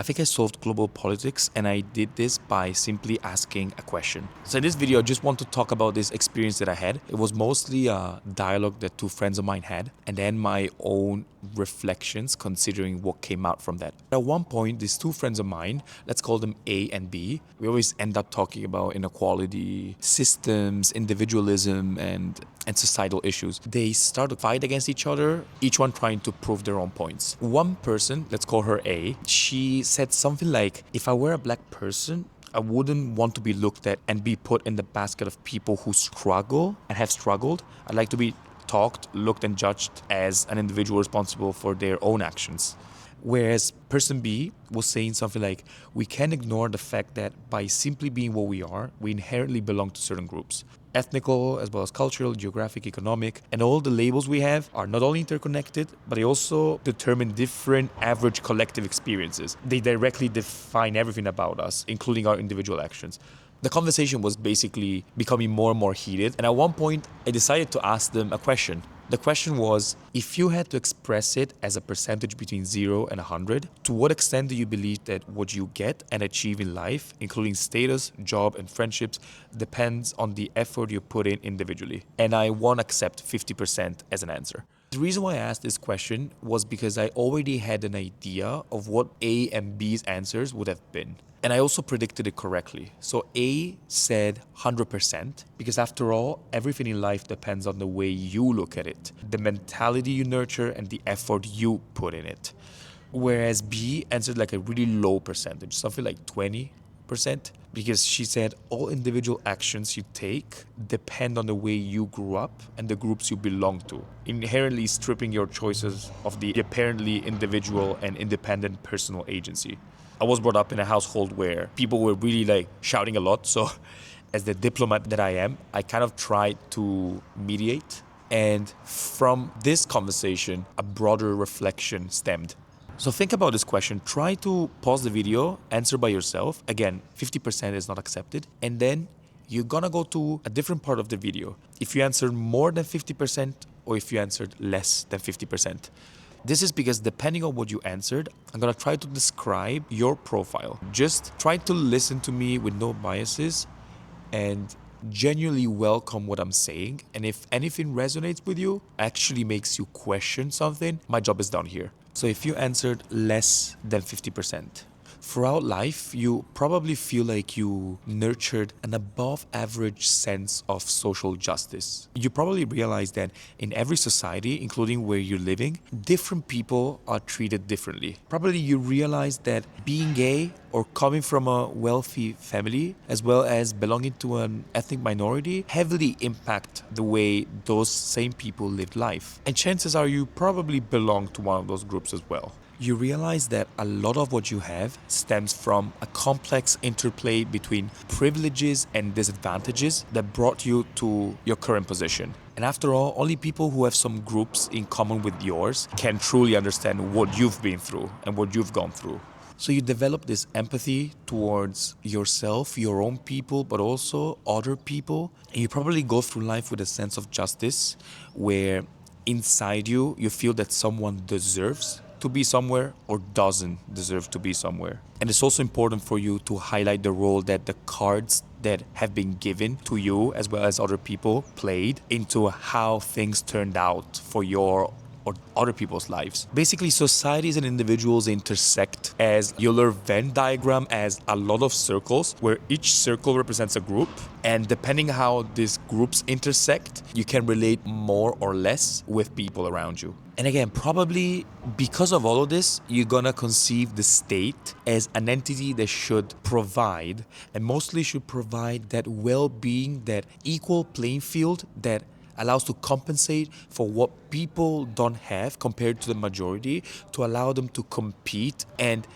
I think I solved global politics, and I did this by simply asking a question. So in this video, I just want to talk about this experience that I had. It was mostly a dialogue that two friends of mine had, and then my own reflections considering what came out from that. At one point, these two friends of mine, let's call them A and B, we always end up talking about inequality, systems, individualism, and societal issues. They start to fight against each other, each one trying to prove their own points. One person, let's call her A, she said something like, if I were a black person, I wouldn't want to be looked at and be put in the basket of people who struggle and have struggled. I'd like to be talked, looked, and judged as an individual responsible for their own actions. Whereas person B was saying something like, we can't ignore the fact that by simply being what we are, we inherently belong to certain groups. Ethnical, as well as cultural, geographic, economic, and all the labels we have are not only interconnected, but they also determine different average collective experiences. They directly define everything about us, including our individual actions. The conversation was basically becoming more and more heated, and at one point, I decided to ask them a question. The question was, if you had to express it as a percentage between 0 and 100, to what extent do you believe that what you get and achieve in life, including status, job, and friendships, depends on the effort you put in individually? And I won't accept 50% as an answer. The reason why I asked this question was because I already had an idea of what A and B's answers would have been. And I also predicted it correctly. So A said 100%, because after all, everything in life depends on the way you look at it, the mentality you nurture, and the effort you put in it. Whereas B answered like a really low percentage, something like 20%, because she said all individual actions you take depend on the way you grew up and the groups you belong to, inherently stripping your choices of the apparently individual and independent personal agency. I was brought up in a household where people were really like shouting a lot. So as the diplomat that I am, I kind of tried to mediate. And from this conversation, a broader reflection stemmed. So think about this question. Try to pause the video, answer by yourself. Again, 50% is not accepted. And then you're gonna go to a different part of the video. If you answered more than 50% or if you answered less than 50%. This is because depending on what you answered, I'm gonna try to describe your profile. Just try to listen to me with no biases and genuinely welcome what I'm saying. And if anything resonates with you, actually makes you question something, my job is down here. So if you answered less than 50%, throughout life, you probably feel like you nurtured an above average sense of social justice. You probably realize that in every society, including where you're living, different people are treated differently. Probably you realize that being gay or coming from a wealthy family, as well as belonging to an ethnic minority, heavily impact the way those same people live life. And chances are you probably belong to one of those groups as well. You realize that a lot of what you have stems from a complex interplay between privileges and disadvantages that brought you to your current position. And after all, only people who have some groups in common with yours can truly understand what you've been through and what you've gone through. So you develop this empathy towards yourself, your own people, but also other people. And you probably go through life with a sense of justice where inside you, you feel that someone deserves to be somewhere or doesn't deserve to be somewhere. And it's also important for you to highlight the role that the cards that have been given to you as well as other people played into how things turned out for your or other people's lives. Basically, societies and individuals intersect as Euler Venn diagram as a lot of circles where each circle represents a group. And depending how these groups intersect, you can relate more or less with people around you. And again, probably because of all of this, you're gonna conceive the state as an entity that should provide, and mostly should provide that well-being, that equal playing field that allows to compensate for what people don't have compared to the majority, to allow them to compete and,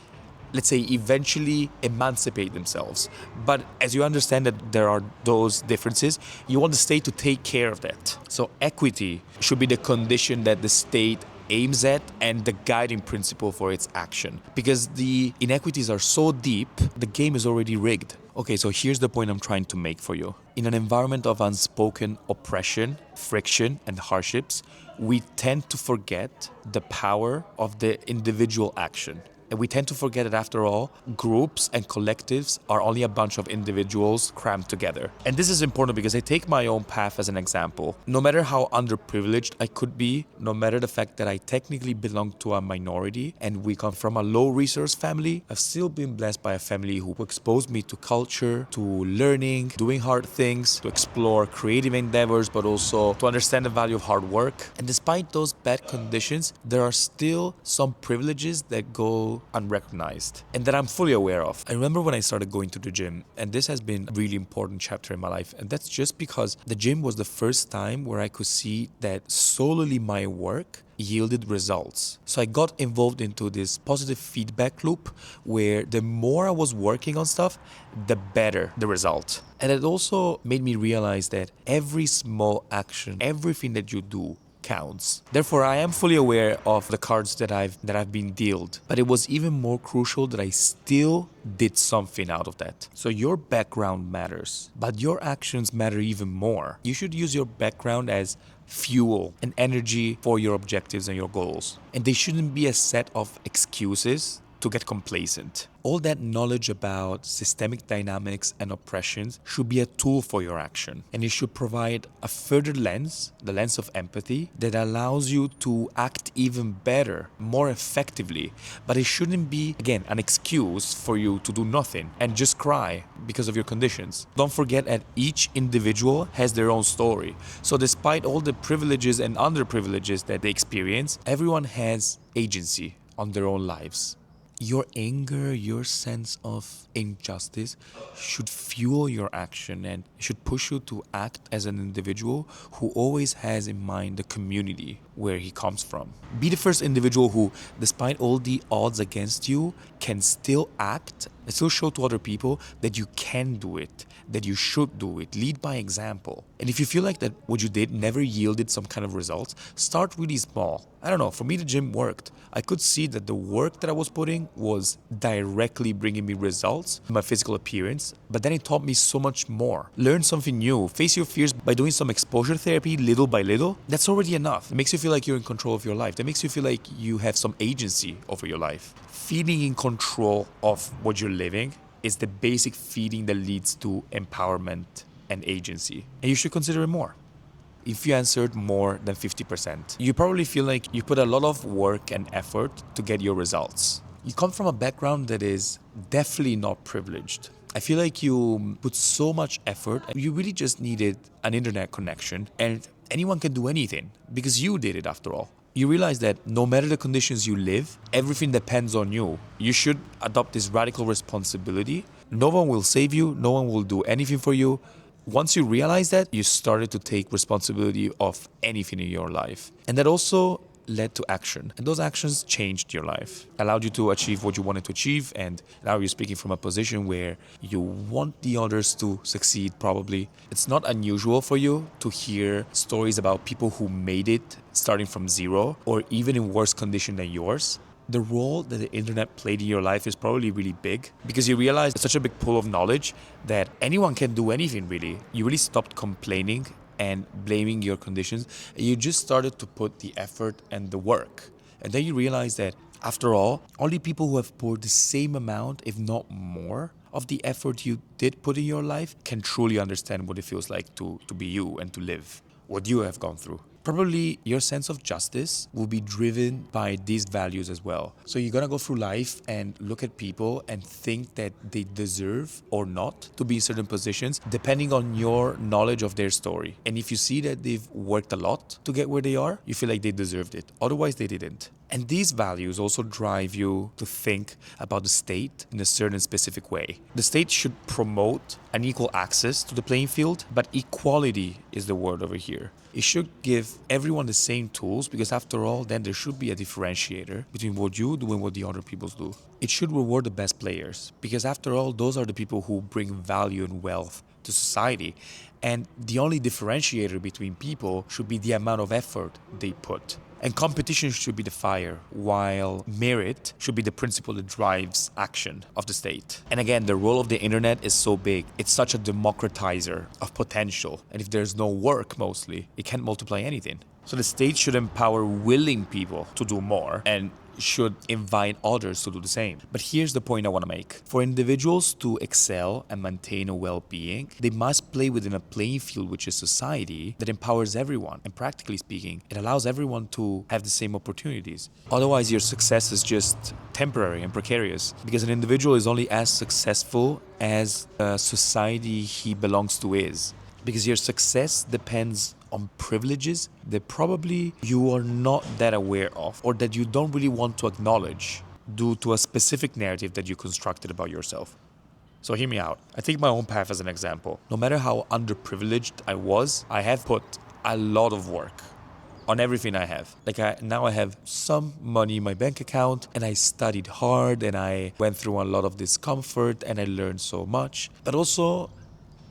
let's say, eventually emancipate themselves. But as you understand that there are those differences, you want the state to take care of that. So equity should be the condition that the state aims at and the guiding principle for its action. Because the inequities are so deep, the game is already rigged. Okay, so here's the point I'm trying to make for you. In an environment of unspoken oppression, friction, and hardships, we tend to forget the power of the individual action. And we tend to forget that after all, groups and collectives are only a bunch of individuals crammed together. And this is important because I take my own path as an example. No matter how underprivileged I could be, no matter the fact that I technically belong to a minority and we come from a low resource family, I've still been blessed by a family who exposed me to culture, to learning, doing hard things, to explore creative endeavors, but also to understand the value of hard work. And despite those bad conditions, there are still some privileges that go unrecognized and that I'm fully aware of. I remember when I started going to the gym, and this has been a really important chapter in my life, and that's just because the gym was the first time where I could see that solely my work yielded results. So I got involved into this positive feedback loop where the more I was working on stuff, the better the result. And it also made me realize that every small action, everything that you do counts. Therefore, I am fully aware of the cards that I've been dealt, but it was even more crucial that I still did something out of that. So your background matters, but your actions matter even more. You should use your background as fuel and energy for your objectives and your goals. And they shouldn't be a set of excuses to get complacent. All that knowledge about systemic dynamics and oppressions should be a tool for your action, and it should provide a further lens, the lens of empathy, that allows you to act even better, more effectively. But it shouldn't be, again, an excuse for you to do nothing and just cry because of your conditions. Don't forget that each individual has their own story. So despite all the privileges and underprivileges that they experience, everyone has agency on their own lives. Your anger, your sense of injustice should fuel your action and should push you to act as an individual who always has in mind the community where he comes from. Be the first individual who, despite all the odds against you, can still act and still show to other people that you can do it, that you should do it. Lead by example. And if you feel like that what you did never yielded some kind of results, start really small. I don't know, for me the gym worked. I could see that the work that I was putting was directly bringing me results, my physical appearance, but then it taught me so much more. Learn something new, face your fears by doing some exposure therapy little by little. That's already enough. It makes you feel like you're in control of your life. That makes you feel like you have some agency over your life. Feeling in control of what you're living is the basic feeling that leads to empowerment and agency. And you should consider it more. If you answered more than 50%, you probably feel like you put a lot of work and effort to get your results. You come from a background that is definitely not privileged. I feel like you put so much effort, you really just needed an internet connection, and anyone can do anything because you did it after all. You realize that no matter the conditions you live, everything depends on you. You should adopt this radical responsibility. No one will save you, no one will do anything for you. Once you realize that, you started to take responsibility of anything in your life. And that also led to action. And those actions changed your life, allowed you to achieve what you wanted to achieve. And now you're speaking from a position where you want the others to succeed, probably. It's not unusual for you to hear stories about people who made it starting from zero or even in worse condition than yours. The role that the internet played in your life is probably really big because you realize it's such a big pool of knowledge that anyone can do anything really. You really stopped complaining and blaming your conditions, and you just started to put the effort and the work. And then you realize that after all, only people who have poured the same amount, if not more, of the effort you did put in your life can truly understand what it feels like to be you and to live what you have gone through. Probably your sense of justice will be driven by these values as well. So you're gonna go through life and look at people and think that they deserve or not to be in certain positions depending on your knowledge of their story. And if you see that they've worked a lot to get where they are, you feel like they deserved it. Otherwise, they didn't. And these values also drive you to think about the state in a certain specific way. The state should promote an equal access to the playing field, but equality is the word over here. It should give everyone the same tools because after all, then there should be a differentiator between what you do and what the other people do. It should reward the best players because after all, those are the people who bring value and wealth to society. And the only differentiator between people should be the amount of effort they put. And competition should be the fire, while merit should be the principle that drives action of the state. And again, the role of the internet is so big. It's such a democratizer of potential. And if there's no work, mostly, it can't multiply anything. So the state should empower willing people to do more and should invite others to do the same. But here's the point I want to make. For individuals to excel and maintain a well-being, they must play within a playing field, which is society, that empowers everyone. And practically speaking, it allows everyone to have the same opportunities. Otherwise, your success is just temporary and precarious, because an individual is only as successful as the society he belongs to is. Because your success depends on privileges that probably you are not that aware of, or that you don't really want to acknowledge due to a specific narrative that you constructed about yourself. So hear me out. I take my own path as an example. No matter how underprivileged I was, I have put a lot of work on everything I have. Now I have some money in my bank account, and I studied hard, and I went through a lot of discomfort, and I learned so much. But also,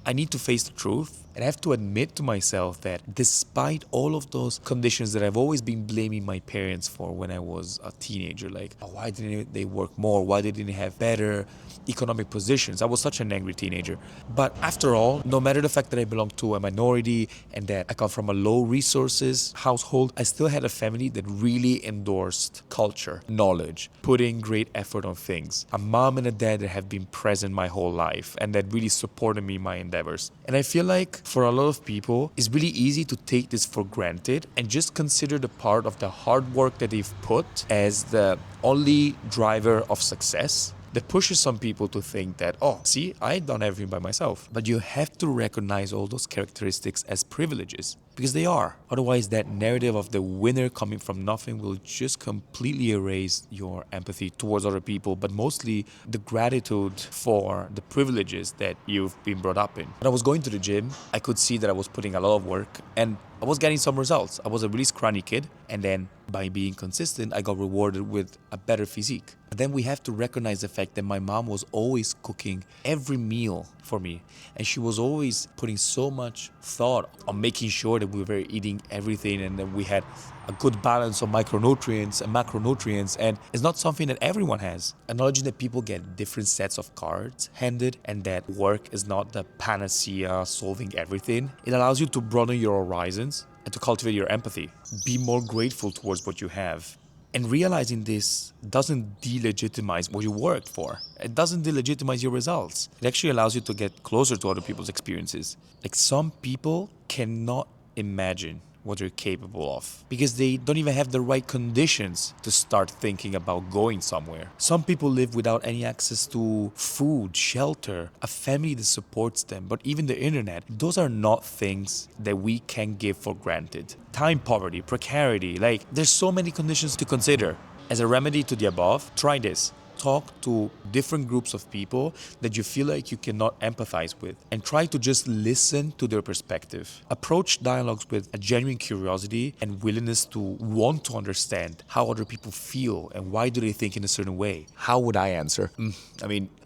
I need to face the truth, and I have to admit to myself that despite all of those conditions that I've always been blaming my parents for when I was a teenager, like, oh, why didn't they work more? Why didn't they have better economic positions? I was such an angry teenager. But after all, no matter the fact that I belong to a minority and that I come from a low resources household, I still had a family that really endorsed culture, knowledge, putting great effort on things. A mom and a dad that have been present my whole life and that really supported me in my endeavors. And I feel like for a lot of people, it's really easy to take this for granted and just consider the part of the hard work that they've put as the only driver of success. That pushes some people to think that, oh, see, I've done everything by myself. But you have to recognize all those characteristics as privileges, because they are. Otherwise, that narrative of the winner coming from nothing will just completely erase your empathy towards other people, but mostly the gratitude for the privileges that you've been brought up in. When I was going to the gym, I could see that I was putting a lot of work, and I was getting some results. I was a really scrawny kid, and then by being consistent, I got rewarded with a better physique. But then we have to recognize the fact that my mom was always cooking every meal for me, and she was always putting so much thought on making sure that we were eating everything and that we had a good balance of micronutrients and macronutrients, and it's not something that everyone has. Acknowledging that people get different sets of cards handed and that work is not the panacea solving everything, it allows you to broaden your horizons and to cultivate your empathy. Be more grateful towards what you have. And realizing this doesn't delegitimize what you worked for. It doesn't delegitimize your results. It actually allows you to get closer to other people's experiences. Like, some people cannot imagine what they're capable of because they don't even have the right conditions to start thinking about going somewhere. Some people live without any access to food, shelter, a family that supports them, but even the internet. Those are not things that we can give for granted. Time poverty, precarity, like, there's so many conditions to consider. As a remedy to the above, try this. Talk to different groups of people that you feel like you cannot empathize with and try to just listen to their perspective. Approach dialogues with a genuine curiosity and willingness to want to understand how other people feel and why do they think in a certain way. How would I answer?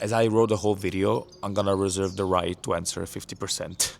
As I wrote the whole video, I'm gonna reserve the right to answer 50%.